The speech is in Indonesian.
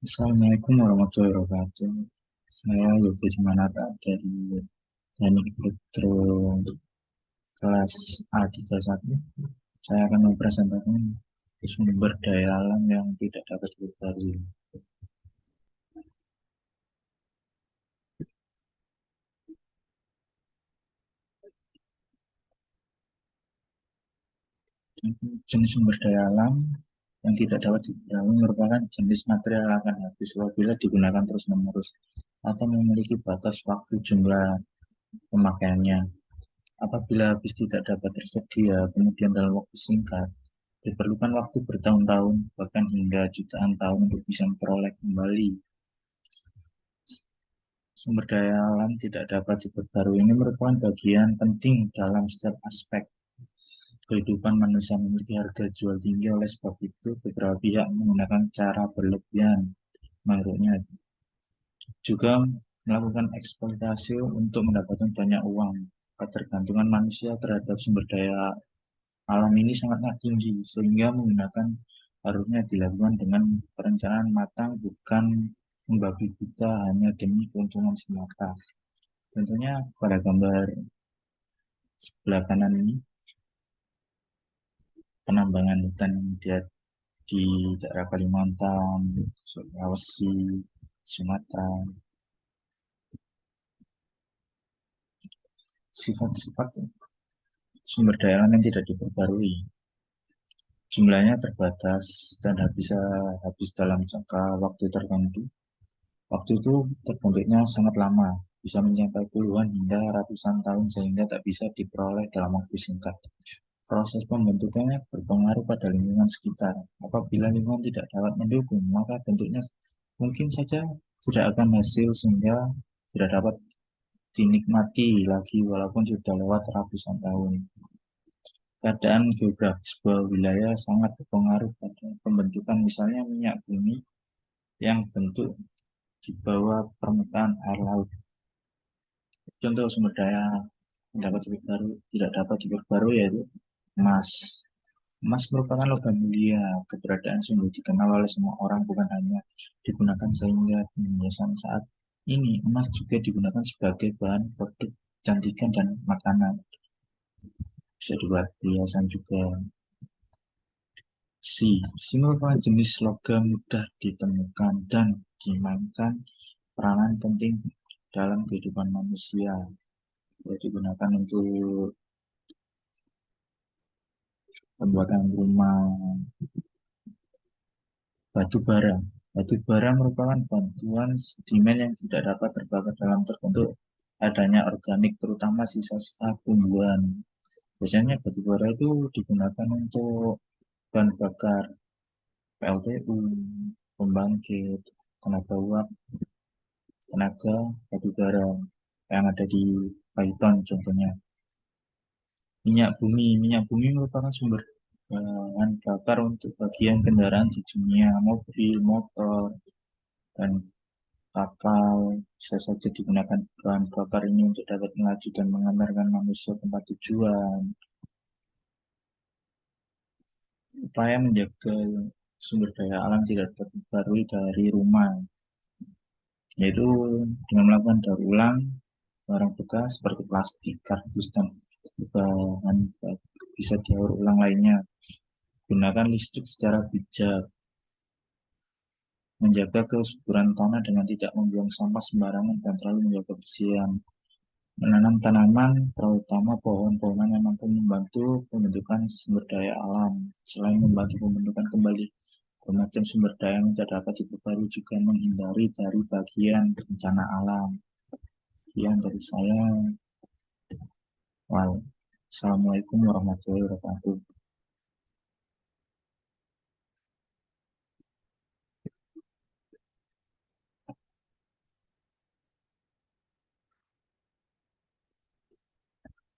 Assalamualaikum warahmatullahi wabarakatuh. Saya Yogi Dimanata dari Teknik Elektro kelas A31. Saya akan mempresentasikan sumber daya alam yang tidak dapat diketahui. Jenis sumber daya alam yang tidak dapat diketahui merupakan jenis material akan habis apabila digunakan terus-menerus atau memiliki batas waktu jumlah pemakaiannya. Apabila habis tidak dapat tersedia, kemudian dalam waktu singkat, diperlukan waktu bertahun-tahun, bahkan hingga jutaan tahun untuk bisa memperoleh kembali. Sumber daya alam tidak dapat diperbarui ini merupakan bagian penting dalam setiap aspek kehidupan manusia memiliki harga jual tinggi. Oleh sebab itu, beberapa pihak menggunakan cara berlebihan menurutnya juga melakukan eksploitasi untuk mendapatkan banyak uang. Ketergantungan manusia terhadap sumber daya alam ini sangatlah tinggi, sehingga menggunakan harusnya dilakukan dengan perencanaan matang, bukan membabi buta hanya demi keuntungan semata. Tentunya pada gambar sebelah kanan ini, penambangan hutan di daerah Kalimantan, Sulawesi, Sumatera. Sifat-sifat sumber daya alam yang tidak diperbarui. Jumlahnya terbatas dan bisa habis dalam jangka waktu tertentu. Waktu itu terbentuknya sangat lama, bisa mencapai puluhan hingga ratusan tahun sehingga tak bisa diperoleh dalam waktu singkat. Proses pembentukannya berpengaruh pada lingkungan sekitar. Apabila lingkungan tidak dapat mendukung, maka bentuknya mungkin saja tidak akan hasil sehingga tidak dapat dinikmati lagi walaupun sudah lewat ratusan tahun. Keadaan geografis sebuah wilayah sangat berpengaruh pada pembentukan, misalnya minyak bumi yang bentuk di bawah permukaan air laut. Contoh sumber daya yang tidak dapat diperbarui yaitu emas. Emas merupakan logam mulia, keberadaan sungguh dikenal oleh semua orang, bukan hanya digunakan sehingga pembiasan saat ini. Emas juga digunakan sebagai bahan produk kecantikan dan makanan. Bisa dibuat hiasan juga. Si merupakan jenis logam mudah ditemukan dan dimainkan peranan penting dalam kehidupan manusia. Digunakan untuk pembuatan rumah. Batu bara. Batu bara merupakan bantuan sedimen yang tidak dapat terbakar dalam terbentuk adanya organik, terutama sisa-sisa tumbuhan. Biasanya batu bara itu digunakan untuk bahan bakar PLTU, pembangkit, tenaga uap, tenaga batu bara yang ada di Python contohnya. Minyak bumi merupakan sumber bahan bakar untuk bagian kendaraan di dunia, mobil, motor, dan kapal. Bisa saja digunakan bahan bakar ini untuk dapat melaju dan mengantarkan manusia ke tempat tujuan. Upaya menjaga sumber daya alam tidak dapat diperbarui dari rumah, yaitu dengan melakukan daur ulang barang bekas seperti plastik, kardus, dan bahan bisa daur ulang lainnya. Gunakan listrik secara bijak, menjaga kesuburan tanah dengan tidak membuang sampah sembarangan dan terlalu menjaga kebersihan. Menanam tanaman, terutama pohon-pohonan yang mampu membantu pembentukan sumber daya alam. Selain membantu pembentukan kembali bermacam sumber daya yang tidak dapat diperbarui, juga menghindari dari bagian bencana alam. Sekian dari saya. Assalamualaikum warahmatullahi wabarakatuh.